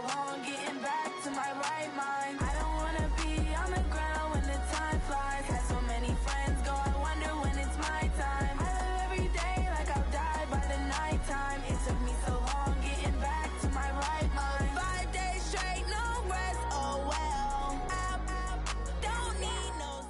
long getting back to my right mind. I don't wanna be on the ground when the time flies. Had so many friends go, I wonder when it's my time. I live every day like I'll die by the nighttime. It took me so long getting back to my right mind. 5 days straight, no rest, oh well. I don't need no.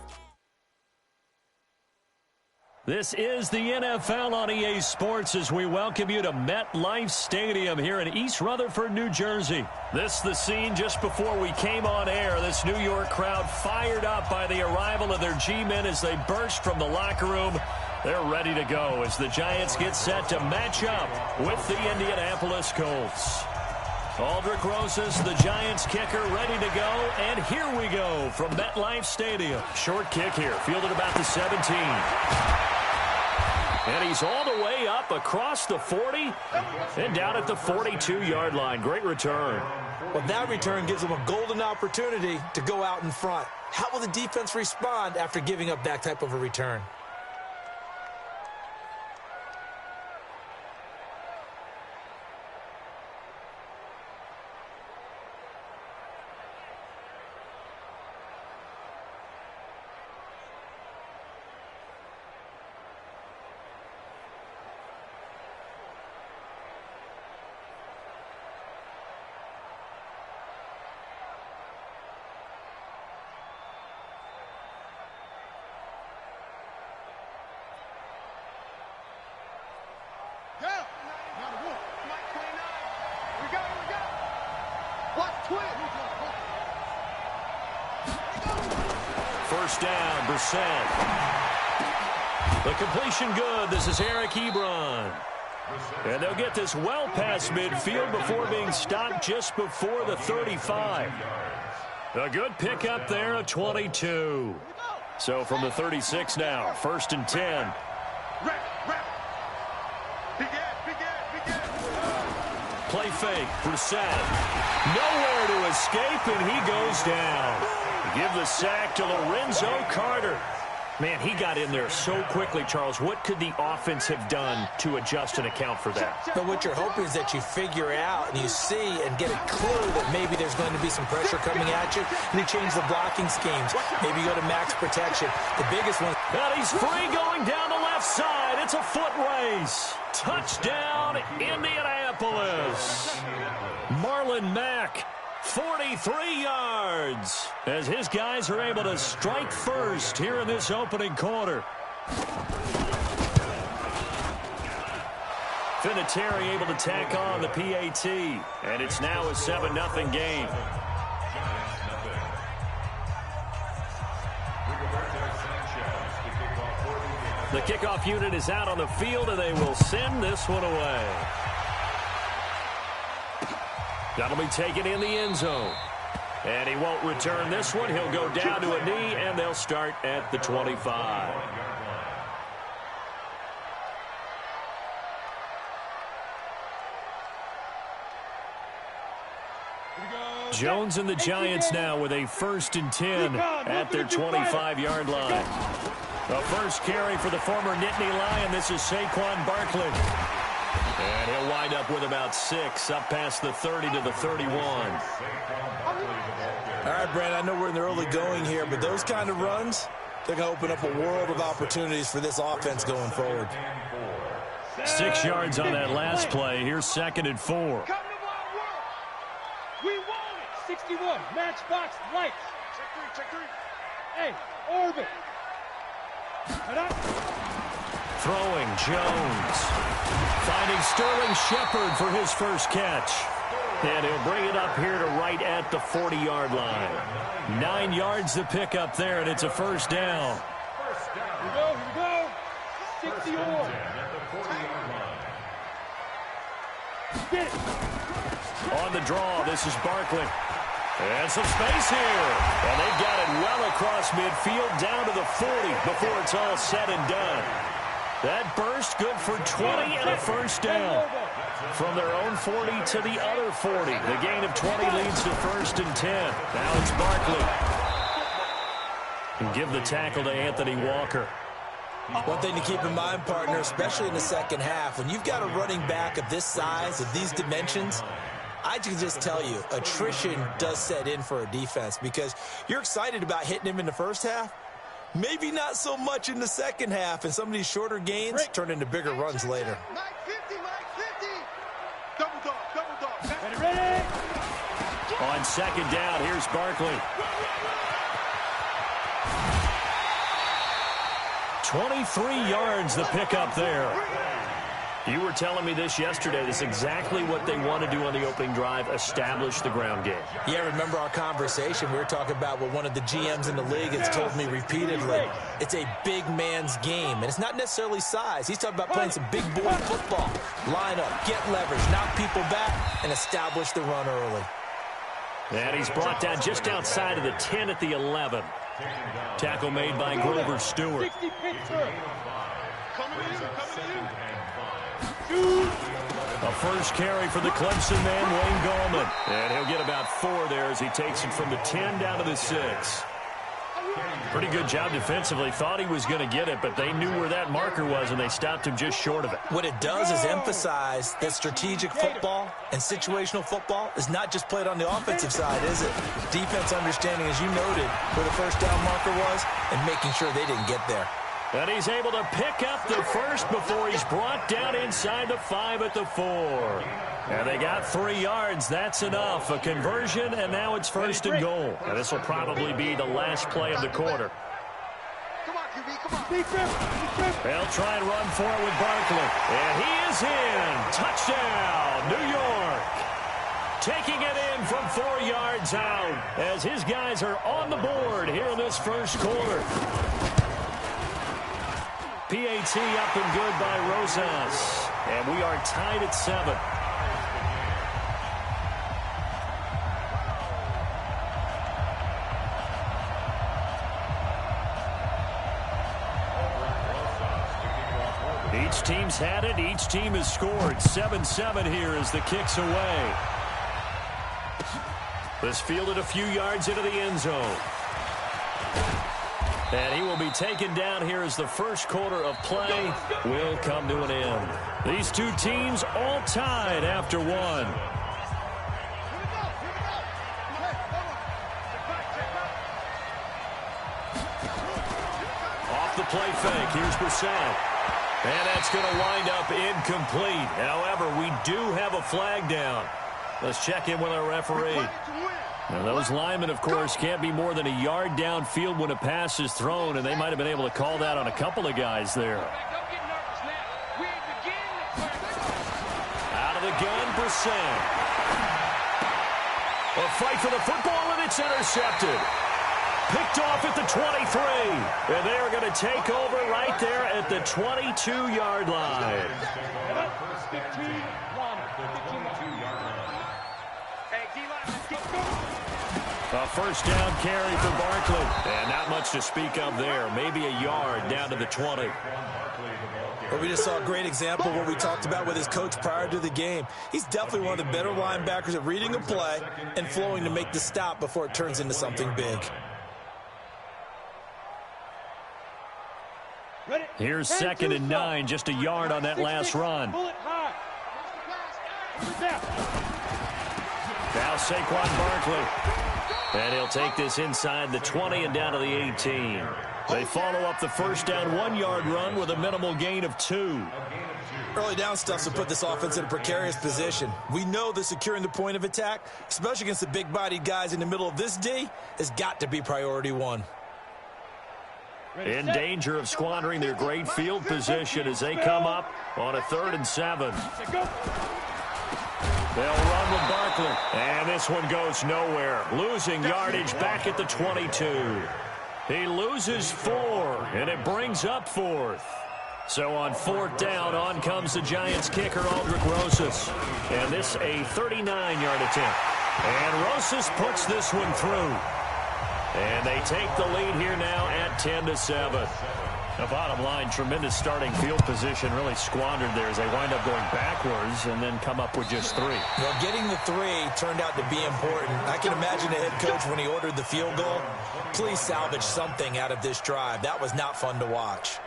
This is the NFL on EA Sports as we welcome you to MetLife Stadium here in East Rutherford, New Jersey. This is the scene just before we came on air. This New York crowd fired up by the arrival of their G-men as they burst from the locker room. They're ready to go as the Giants get set to match up with the Indianapolis Colts. Aldrick Rosas, the Giants kicker, ready to go. And here we go from MetLife Stadium. Short kick here, fielded about the 17. And he's all the way up across the 40 and down at the 42-yard line. Great return. Well, that return gives them a golden opportunity to go out in front. How will the defense respond after giving up that type of a return? First down, Brissett. The completion good. This is Eric Ebron. And they'll get this well past midfield before being stopped just before the 35. A good pickup there, a 22. So from the 36 now, 1st and 10. Play fake, Brissett. Nowhere to escape, and he goes down. Give the sack to Lorenzo Carter. Man, he got in there so quickly, Charles. What could the offense have done to adjust and account for that? But what you're hoping is that you figure out and you see and get a clue that maybe there's going to be some pressure coming at you, and you change the blocking schemes. Maybe you go to max protection. The biggest one. And he's free going down the left side. It's a foot race. Touchdown, Indianapolis. Marlon Mack. 43 yards as his guys are able to strike first here in this opening quarter. Vinatieri able to tack on the PAT, and it's now a 7-0 game. The kickoff unit is out on the field, and they will send this one away. That'll be taken in the end zone. And he won't return this one. He'll go down to a knee, and they'll start at the 25. Jones and the Giants now with a 1st and 10 at their 25-yard line. The first carry for the former Nittany Lion. This is Saquon Barkley. And he'll wind up with about 6, up past the 30 to the 31. All right, Brandon, I know we're in the early going here, but those kind of runs, they're going to open up a world of opportunities for this offense going forward. 6 yards on that last play. Here's 2nd and 4. We want it. 61, matchbox lights. Check 3. Hey, orbit. Throwing, Jones. Finding Sterling Shepard for his first catch. And he'll bring it up here to right at the 40-yard line. 9 yards to pick up there, and it's a first down. Here we go. 61. Get it. On the draw, this is Barkley. And some space here. And they've got it well across midfield down to the 40 before it's all said and done. That burst good for 20 and a first down. From their own 40 to the other 40. The gain of 20 leads to 1st and 10. Now it's Barkley. And give the tackle to Anthony Walker. One thing to keep in mind, partner, especially in the second half, when you've got a running back of this size, of these dimensions, I can just tell you, attrition does set in for a defense because you're excited about hitting him in the first half. Maybe not so much in the second half, and some of these shorter gains turn into bigger runs later. Mike 50. Double dog. Ready. On second down, here's Barkley. 23 yards the pickup there. You were telling me this yesterday. This is exactly what they want to do on the opening drive, establish the ground game. Yeah, remember our conversation? We were talking about what one of the GMs in the league has told me repeatedly. It's a big man's game, and it's not necessarily size. He's talking about playing some big boy football. Line up, get leverage, knock people back, and establish the run early. And he's brought down just outside of the 10 at the 11. Tackle made by Grover Stewart. A first carry for the Clemson man, Wayne Gallman. And he'll get about 4 there as he takes it from the 10 down to the 6. Pretty good job defensively. Thought he was going to get it, but they knew where that marker was, and they stopped him just short of it. What it does is emphasize that strategic football and situational football is not just played on the offensive side, is it? Defense understanding, as you noted, where the first down marker was and making sure they didn't get there. And he's able to pick up the first before he's brought down inside the 5 at the 4. And they got 3 yards. That's enough. A conversion, and now it's first and goal. And this will probably be the last play of the quarter. Come on, QB, come on. They'll try and run for it with Barkley. And he is in. Touchdown, New York. Taking it in from 4 yards out as his guys are on the board here in this first quarter. PAT up and good by Rosas. And we are tied at 7. Each team's had it. Each team has scored. 7-7 here as the kick's away. This fielded a few yards into the end zone. And he will be taken down here as the first quarter of play will come to an end. These two teams all tied after 1. Off the play fake. Here's Brissett. And that's going to wind up incomplete. However, we do have a flag down. Let's check in with our referee. Now, those linemen, of course, can't be more than a yard downfield when a pass is thrown, and they might have been able to call that on a couple of guys there. Out of the gun, Brissett. A fight for the football, and it's intercepted. Picked off at the 23, and they are going to take over right there at the 22-yard line. A first down carry for Barkley. And not much to speak of there. Maybe a yard down to the 20. Well, we just saw a great example of what we talked about with his coach prior to the game. He's definitely one of the better linebackers at reading a play and flowing to make the stop before it turns into something big. Here's 2nd and 9, just a yard on that last run. Now Saquon Barkley. And he'll take this inside the 20 and down to the 18. They follow up the first down 1-yard run with a minimal gain of 2. Early down stuff to put this offense in a precarious position. We know that securing the point of attack, especially against the big-bodied guys in the middle of this D, has got to be priority 1. In danger of squandering their great field position as they come up on a 3rd and 7. They'll run with Barkley. And this one goes nowhere. Losing yardage back at the 22. He loses 4, and it brings up 4th. So on 4th down, on comes the Giants kicker, Aldrick Rosas. And this a 39-yard attempt. And Rosas puts this one through. And they take the lead here now at 10-7. The bottom line, tremendous starting field position, really squandered there as they wind up going backwards and then come up with just 3. Well, getting the 3 turned out to be important. I can imagine the head coach when he ordered the field goal. Please salvage something out of this drive. That was not fun to watch.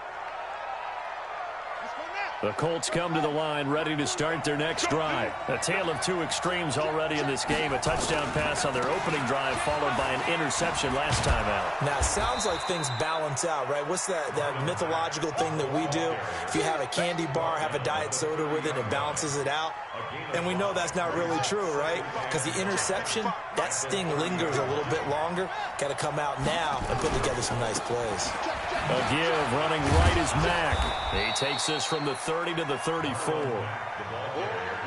Let's go now. The Colts come to the line ready to start their next drive. A tale of two extremes already in this game. A touchdown pass on their opening drive followed by an interception last time out. Now, it sounds like things balance out, right? What's that mythological thing that we do? If you have a candy bar, have a diet soda with it, it balances it out. And we know that's not really true, right? Because the interception, that sting lingers a little bit longer. Got to come out now and put together some nice plays. A give, running right is Mack. He takes this from the 30 to the 34.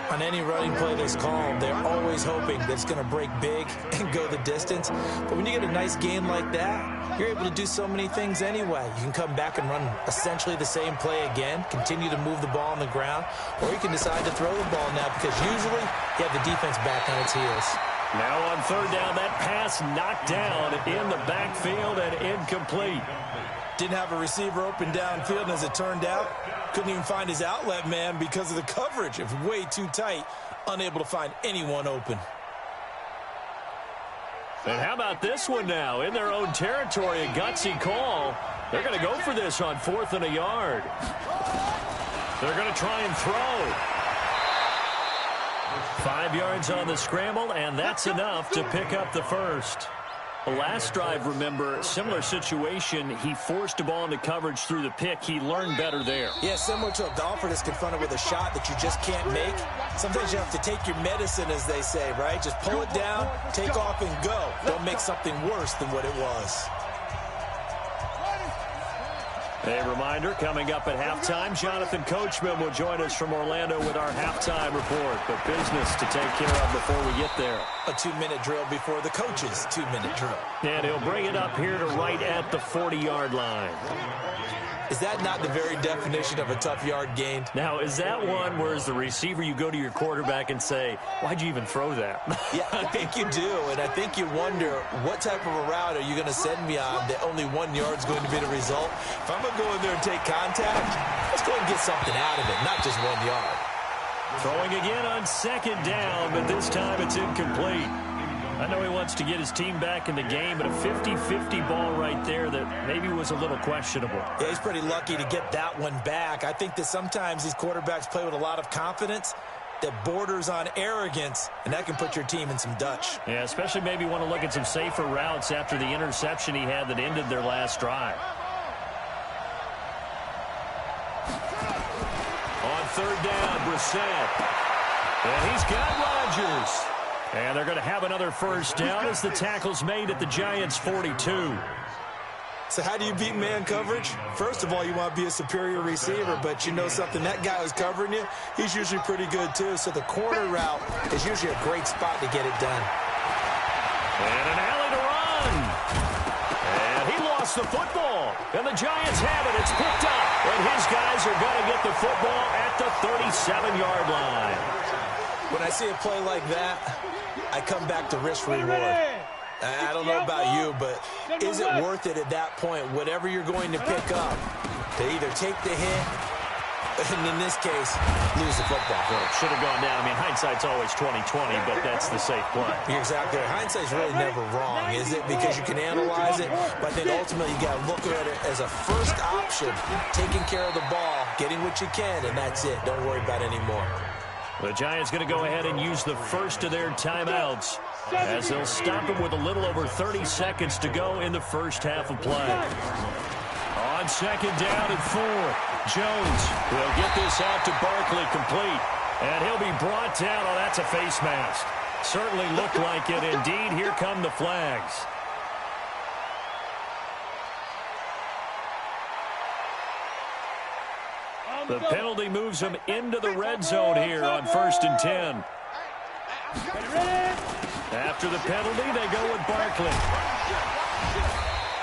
On any running play that's called, they're always hoping that it's going to break big and go the distance. But when you get a nice game like that, you're able to do so many things anyway. You can come back and run essentially the same play again, continue to move the ball on the ground, or you can decide to throw the ball now because usually you have the defense back on its heels. Now on third down, that pass knocked down in the backfield and incomplete. Didn't have a receiver open downfield, and as it turned out, couldn't even find his outlet man because of the coverage. It was way too tight, unable to find anyone open. And how about this one now? In their own territory, a gutsy call. They're going to go for this on 4th and a yard. They're going to try and throw. 5 yards on the scramble, and that's enough to pick up the first. The last drive, remember, similar situation. He forced a ball into coverage through the pick. He learned better there. Yeah, similar to a golfer that's confronted with a shot that you just can't make. Sometimes you have to take your medicine, as they say, right? Just pull it down, take off, and go. Don't make something worse than what it was. A reminder, coming up at halftime, Jonathan Coachman will join us from Orlando with our halftime report. But business to take care of before we get there. A 2-minute drill before the coach's 2-minute drill. And he'll bring it up here to right at the 40-yard line. Is that not the very definition of a tough yard gained? Now, is that one where as the receiver you go to your quarterback and say, why'd you even throw that? Yeah, I think you do, and I think you wonder what type of a route are you going to send me on that only 1 yard's going to be the result? If I'm going to go in there and take contact, let's go and get something out of it, not just 1 yard. Throwing again on second down, but this time it's incomplete. I know he wants to get his team back in the game, but a 50-50 ball right there that maybe was a little questionable. Yeah, he's pretty lucky to get that one back. I think that sometimes these quarterbacks play with a lot of confidence that borders on arrogance, and that can put your team in some Dutch. Yeah, especially maybe want to look at some safer routes after the interception he had that ended their last drive. On third down, Brissett. And he's got Rodgers. And they're going to have another first down as the tackle's made at the Giants' 42. So how do you beat man coverage? First of all, you want to be a superior receiver, but you know something, that guy who's covering you, he's usually pretty good too. So the corner route is usually a great spot to get it done. And an alley to run. And he lost the football. And the Giants have it. It's picked up. And his guys are going to get the football at the 37-yard line. When I see a play like that, I come back to risk reward. I don't know about you, but is it worth it at that point, whatever you're going to pick up, to either take the hit, and in this case, lose the football? Well, it should have gone down. I mean, hindsight's always 20/20, but that's the safe play. You're exactly right. Hindsight's really never wrong, is it? Because you can analyze it, but then ultimately you got to look at it as a first option, taking care of the ball, getting what you can, and that's it. Don't worry about it anymore. The Giants going to go ahead and use the first of their timeouts as they'll stop it with a little over 30 seconds to go in the first half of play. On second down and 4, Jones will get this out to Barkley complete, and he'll be brought down. Oh, that's a face mask. Certainly looked like it. Indeed, here come the flags. The penalty moves him into the red zone here on 1st and 10. After the penalty, they go with Barkley.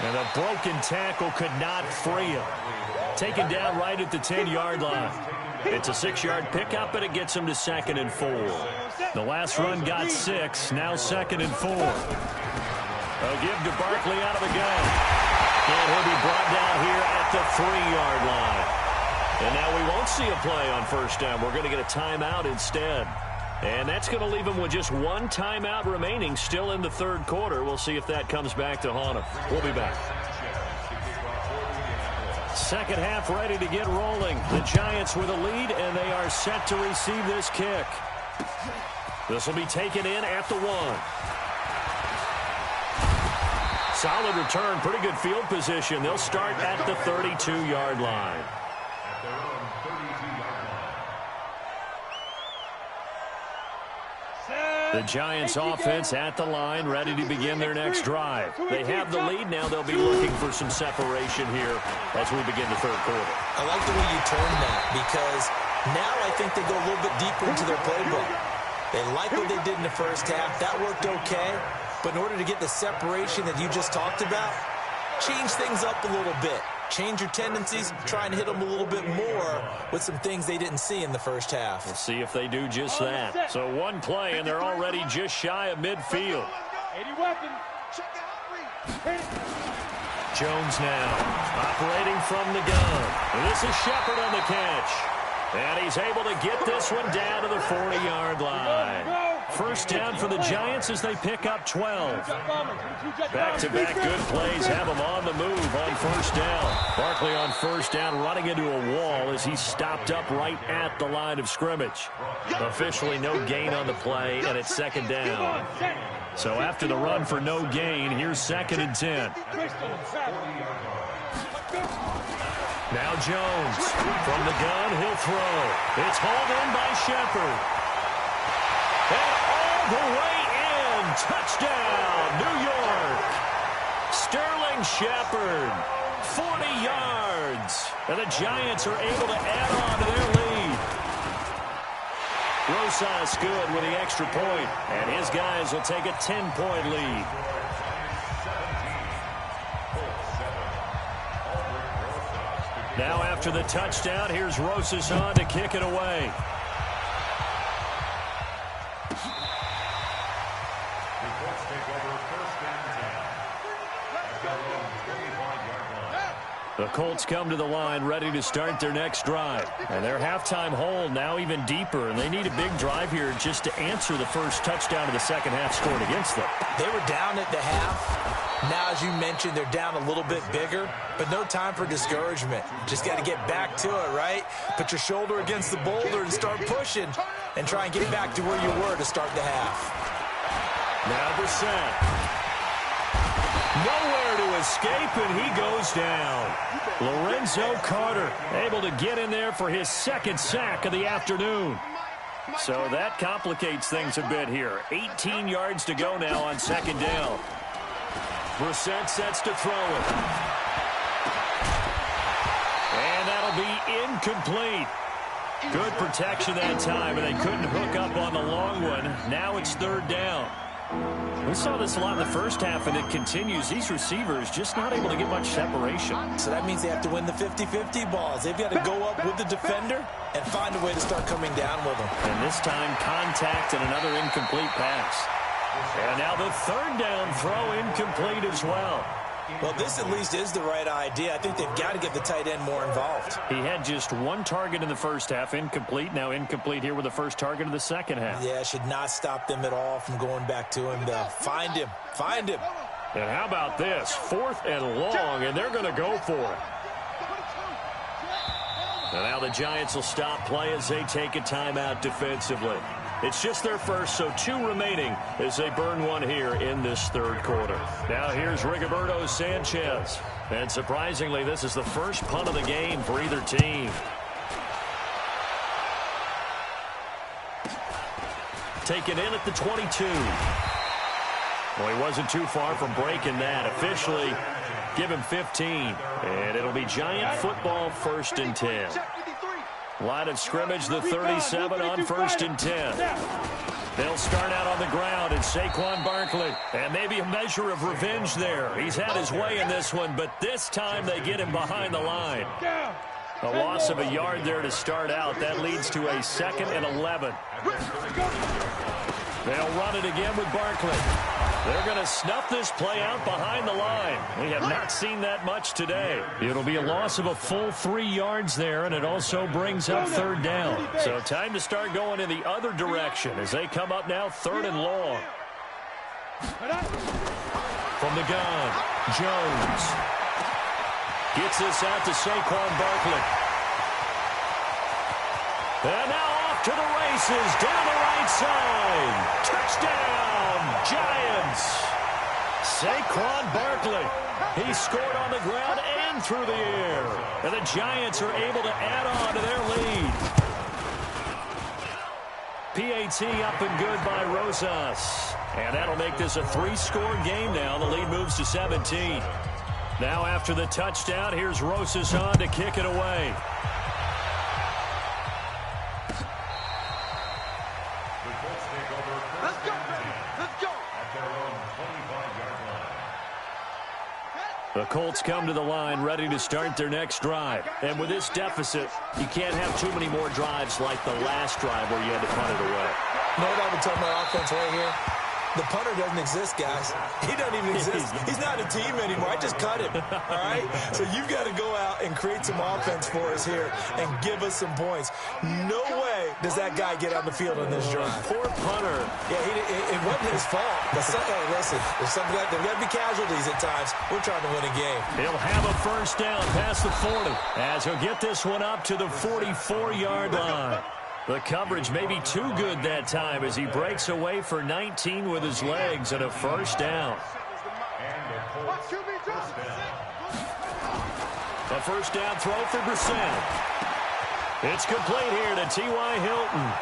And a broken tackle could not free him. Taken down right at the 10-yard line. It's a 6-yard pickup, and it gets him to 2nd and 4. The last run got 6, now 2nd and 4. A give to Barkley out of the gun. And he'll be brought down here at the 3-yard line. And now we won't see a play on first down. We're going to get a timeout instead. And that's going to leave him with just one timeout remaining still in the third quarter. We'll see if that comes back to haunt him. We'll be back. Second half ready to get rolling. The Giants with a lead, and they are set to receive this kick. This will be taken in at the 1. Solid return, pretty good field position. They'll start at the 32-yard line. The Giants offense at the line, ready to begin their next drive. They have the lead now. They'll be looking for some separation here as we begin the third quarter. I like the way you turn that because now I think they go a little bit deeper into their playbook. They like what they did in the first half. That worked okay. But in order to get the separation that you just talked about, change things up a little bit. Change your tendencies, try and hit them a little bit more with some things they didn't see in the first half. We'll see if they do just that. So one play, and they're already just shy of midfield. 80 weapon. Jones now, operating from the gun. And this is Shepard on the catch. And he's able to get this one down to the 40-yard line. First down for the Giants as they pick up 12. Back-to-back good plays have them on the move on first down. Barkley on first down running into a wall as he's stopped up right at the line of scrimmage. Officially no gain on the play, and it's second down. So after the run for no gain, here's 2nd and 10. Now Jones from the gun, he'll throw. It's hauled in by Shepard. And all the way in, touchdown, New York. Sterling Shepard, 40 yards. And the Giants are able to add on to their lead. Rosas good with the extra point, and his guys will take a 10-point lead. Now after the touchdown, here's Rosas on to kick it away. The Colts come to the line ready to start their next drive. And their halftime hole now even deeper, and they need a big drive here just to answer the first touchdown of the second half scored against them. They were down at the half. Now, as you mentioned, they're down a little bit bigger, but no time for discouragement. Just got to get back to it, right? Put your shoulder against the boulder and start pushing and try and get back to where you were to start the half. Now Brissett. Nowhere to escape, and he goes down. Lorenzo Carter able to get in there for his second sack of the afternoon. So that complicates things a bit here. 18 yards to go now on second down. Brissett sets to throw it. And that'll be incomplete. Good protection that time, and they couldn't hook up on the long one. Now it's third down. We saw this a lot in the first half, and it continues. These receivers just not able to get much separation. So that means they have to win the 50-50 balls. They've got to go up with the defender and find a way to start coming down with them. And this time, contact and another incomplete pass. And now the third down throw incomplete as well. Well, this at least is the right idea. I think they've got to get the tight end more involved. He had just one target in the first half, incomplete. Now incomplete here with the first target of the second half. Yeah, should not stop them at all from going back to him, though. Find him. Find him. And how about this? 4th and long, and they're going to go for it. And now the Giants will stop play as they take a timeout defensively. It's just their first, so 2 remaining as they burn one here in this third quarter. Now here's Rigoberto Sanchez. And surprisingly, this is the first punt of the game for either team. Taken in at the 22. Well, he wasn't too far from breaking that. Officially, give him 15. And it'll be Giant football, 1st and 10. Line of scrimmage, the 37 on 1st and 10. They'll start out on the ground, and Saquon Barkley. And maybe a measure of revenge there. He's had his way in this one, but this time they get him behind the line. A loss of a yard there to start out. That leads to a 2nd and 11. They'll run it again with Barkley. They're going to snuff this play out behind the line. We have not seen that much today. It'll be a loss of a full 3 yards there, and it also brings up third down. So time to start going in the other direction as they come up now 3rd and long. From the gun, Jones. Gets this out to Saquon Barkley. And now off to the races, down the right side. Touchdown, Giants. Saquon Barkley. He scored on the ground and through the air. And the Giants are able to add on to their lead. PAT up and good by Rosas. And that'll make this a 3-score game now. The lead moves to 17. Now after the touchdown, here's Rosas on to kick it away. Let's go, baby. Let's go. The Colts come to the line ready to start their next drive. And with this deficit, you can't have too many more drives like the last drive where you had to punt it away. You know what I've been telling my offense right here? The punter doesn't exist, guys. He doesn't even exist. He's not a team anymore. I just cut him, all right? So you've got to go out and create some offense for us here and give us some points. No way does that guy get on the field on this drive. Poor punter. Yeah, it wasn't his fault. But hey, listen, there's got to be casualties at times. We're trying to win a game. He'll have a first down past the 40 as he'll get this one up to the 44-yard line. The coverage may be too good that time as he breaks away for 19 with his legs and a first down. A first down throw for Brissett. It's complete here to T.Y. Hilton.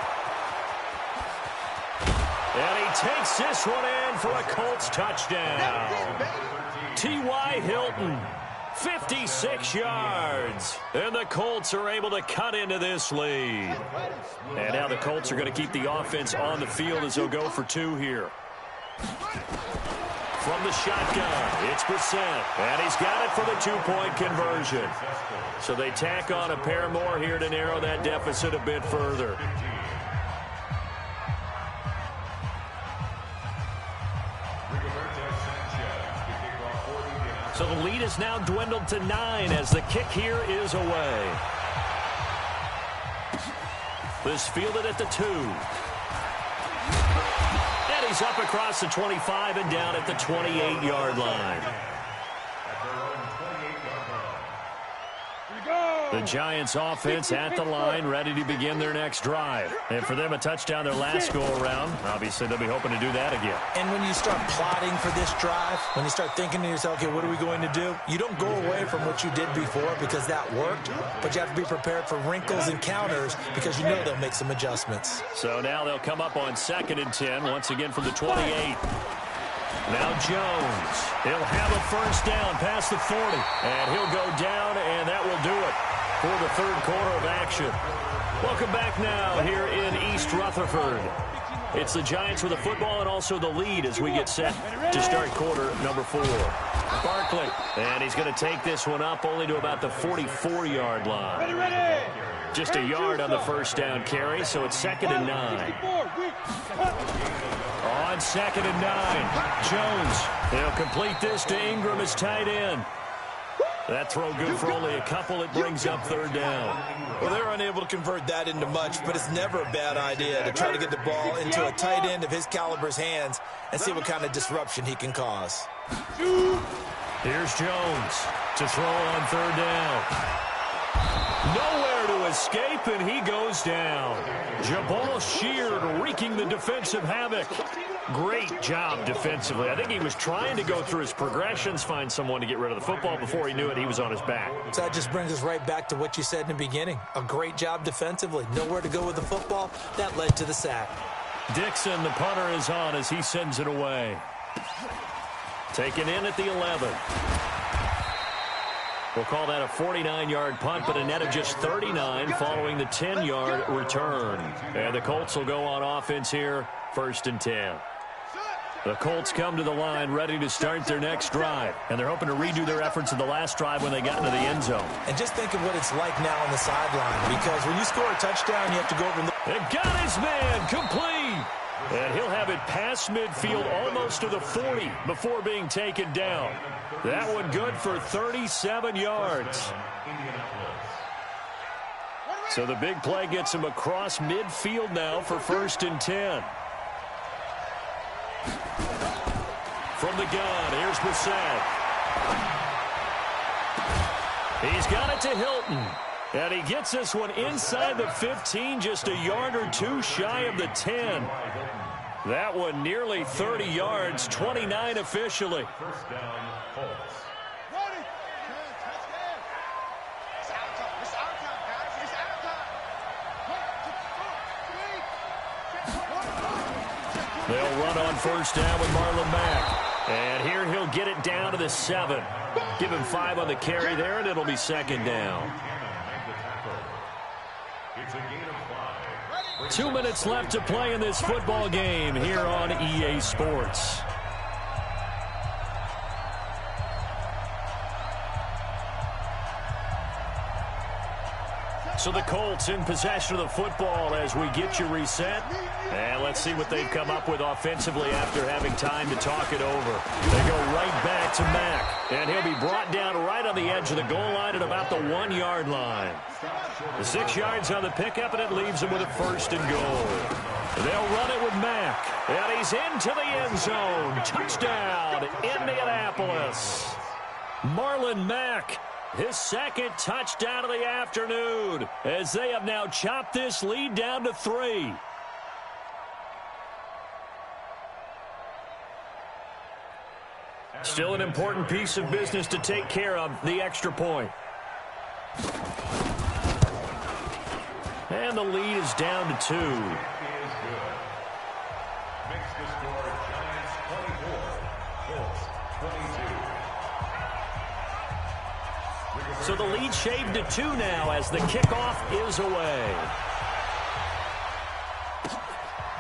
And he takes this one in for a Colts touchdown. T.Y. Hilton, 56 yards. And the Colts are able to cut into this lead. And now the Colts are going to keep the offense on the field as they'll go for 2 here. From the shotgun, it's Brissett. And he's got it for the 2-point conversion. So they tack on a pair more here to narrow that deficit a bit further. So the lead is now dwindled to 9 as the kick here is away. This fielded at the 2. And he's up across the 25 and down at the 28-yard line. The Giants offense at the line, ready to begin their next drive. And for them, a touchdown their last go-around. Obviously, they'll be hoping to do that again. And when you start plotting for this drive, when you start thinking to yourself, okay, what are we going to do? You don't go away from what you did before because that worked, but you have to be prepared for wrinkles and counters because you know they'll make some adjustments. So now they'll come up on 2nd and 10, once again from the 28. Now Jones. He'll have a first down past the 40. And he'll go down, and that will do it for the 3rd quarter of action. Welcome back now here in East Rutherford. It's the Giants with the football and also the lead as we get set to start quarter number 4. Barkley, and he's going to take this one up only to about the 44-yard line. Just a yard on the first down carry, so it's 2nd and 9. On 2nd and 9, Jones. He'll complete this to Ingram as tight end. That throw good for only a couple. It brings up 3rd down. Well, they're unable to convert that into much, but it's never a bad idea to try to get the ball into a tight end of his caliber's hands and see what kind of disruption he can cause. Here's Jones to throw on 3rd down. Nowhere to escape, and he goes down. Jabal Sheard wreaking the defensive havoc. Great job defensively. I think he was trying to go through his progressions, find someone to get rid of the football. Before he knew it, he was on his back. So that just brings us right back to what you said in the beginning. A great job defensively. Nowhere to go with the football. That led to the sack. Dixon, the punter, is on as he sends it away. Taken in at the 11. We'll call that a 49-yard punt, but a net of just 39 following the 10-yard return. And the Colts will go on offense here, 1st and 10. The Colts come to the line ready to start their next drive. And they're hoping to redo their efforts in the last drive when they got into the end zone. And just think of what it's like now on the sideline, because when you score a touchdown, you have to go over and look. And got his man complete. And he'll have it past midfield almost to the 40 before being taken down. That one good for 37 yards. So the big play gets him across midfield now for 1st and 10. From the gun, here's Brissett. He's got it to Hilton. And he gets this one inside the 15, just a yard or two shy of the 10. That one nearly 30 yards, 29 officially. First down, Colts. They'll run on first down with Marlon Mack. And here he'll get it down to the 7. Give him 5 on the carry there, and it'll be second down. 2 minutes left to play in this football game here on EA Sports. So the Colts in possession of the football as we get you reset. And let's see what they've come up with offensively after having time to talk it over. They go right back to Mack. And he'll be brought down right on the edge of the goal line at about the 1-yard line. The 6 yards on the pickup, and it leaves him with a first and goal. They'll run it with Mack. And he's into the end zone. Touchdown, Indianapolis. Marlon Mack. His second touchdown of the afternoon as they have now chopped this lead down to 3. Still an important piece of business to take care of, the extra point. And the lead is down to 2. Makes the score Giants 24, Colts 22. So the lead shaved to 2 now as the kickoff is away.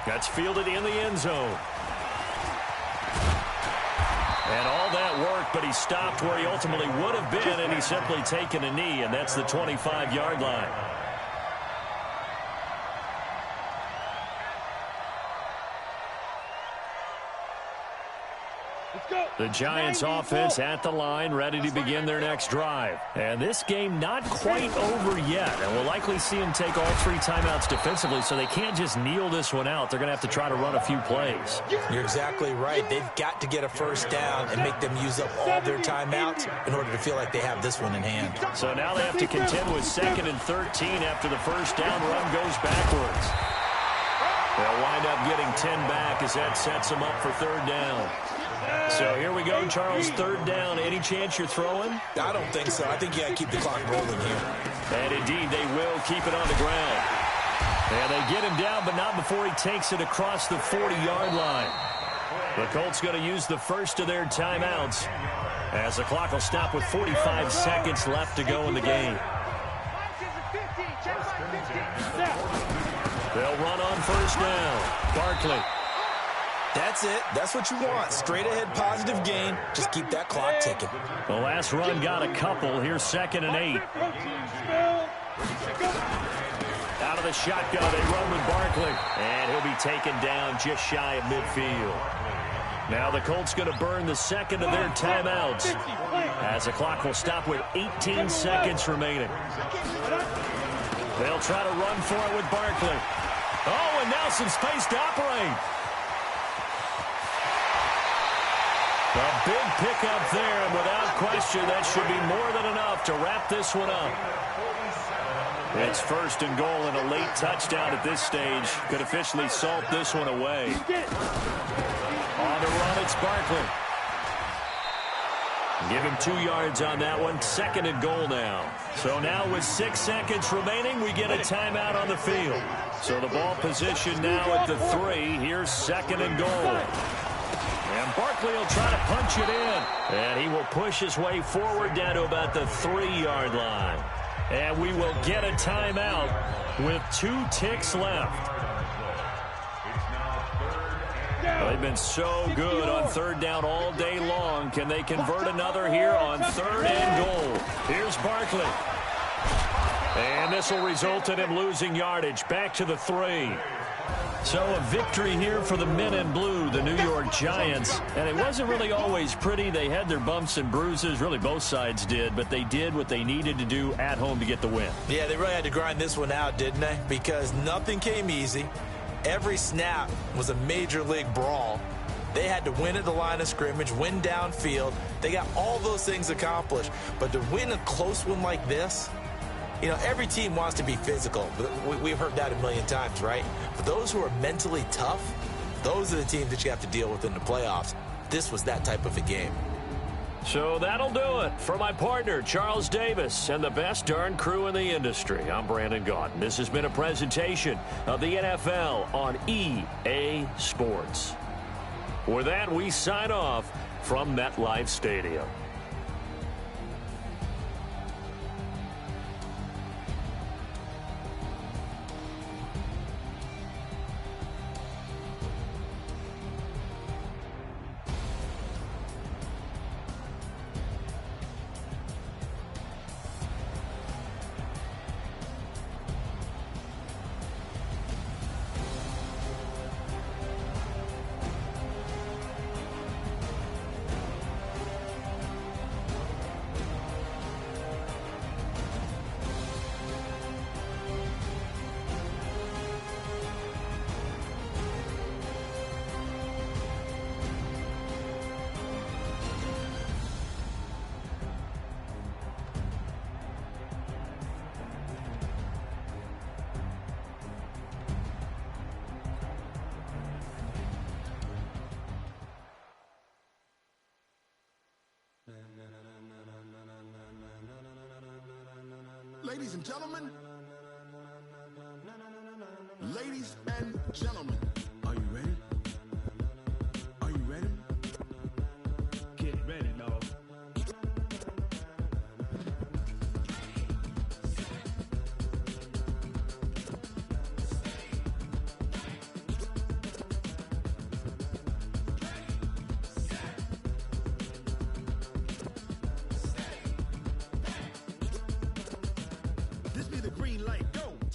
That's fielded in the end zone. And all that work, but he stopped where he ultimately would have been, and he's simply taken a knee, and that's the 25-yard line. The Giants offense at the line, ready to begin their next drive. And this game not quite over yet. And we'll likely see them take all 3 timeouts defensively, so they can't just kneel this one out. They're going to have to try to run a few plays. You're exactly right. They've got to get a first down and make them use up all their timeouts in order to feel like they have this one in hand. So now they have to contend with 2nd and 13 after the first down run goes backwards. They'll wind up getting 10 back as that sets them up for 3rd down. So here we go, Charles, 3rd down. Any chance you're throwing? I don't think so. I think you got to keep the clock rolling here. And indeed, they will keep it on the ground. And they get him down, but not before he takes it across the 40-yard line. The Colts going to use the first of their timeouts as the clock will stop with 45 seconds left to go in the game. They'll run on first down. Barkley. That's it. That's what you want. Straight ahead positive gain. Just keep that clock ticking. The last run got a couple. Here's 2nd and 8. Out of the shotgun, they run with Barkley. And he'll be taken down just shy of midfield. Now the Colts going to burn the 2nd of their timeouts as the clock will stop with 18 seconds remaining. They'll try to run for it with Barkley. Oh, and now some space to operate. A big pickup there, and without question, that should be more than enough to wrap this one up. It's 1st and goal, and a late touchdown at this stage could officially salt this one away. On the run, it's Barkley. Give him 2 yards on that one. 2nd and goal now. So now with 6 seconds remaining, we get a timeout on the field. So the ball position now at the 3. Here's 2nd and goal. And Barkley will try to punch it in. And he will push his way forward down to about the 3-yard line. And we will get a timeout with 2 ticks left. They've been so good on 3rd down all day long. Can they convert another here on 3rd and goal? Here's Barkley. And this will result in him losing yardage. Back to the 3. So a victory here for the men in blue, the New York Giants. And it wasn't really always pretty. They had their bumps and bruises. Really, both sides did. But they did what they needed to do at home to get the win. Yeah, they really had to grind this one out, didn't they? Because nothing came easy. Every snap was a major league brawl. They had to win at the line of scrimmage, win downfield. They got all those things accomplished. But to win a close one like this, you know, every team wants to be physical. We've heard that a million times, right? But those who are mentally tough, those are the teams that you have to deal with in the playoffs. This was that type of a game. So that'll do it. For my partner, Charles Davis, and the best darn crew in the industry, I'm Brandon Gaudin. This has been a presentation of the NFL on EA Sports. With that, we sign off from MetLife Stadium. Ladies and gentlemen, are you ready? Are you ready? Get ready, dog. This be the green light, go!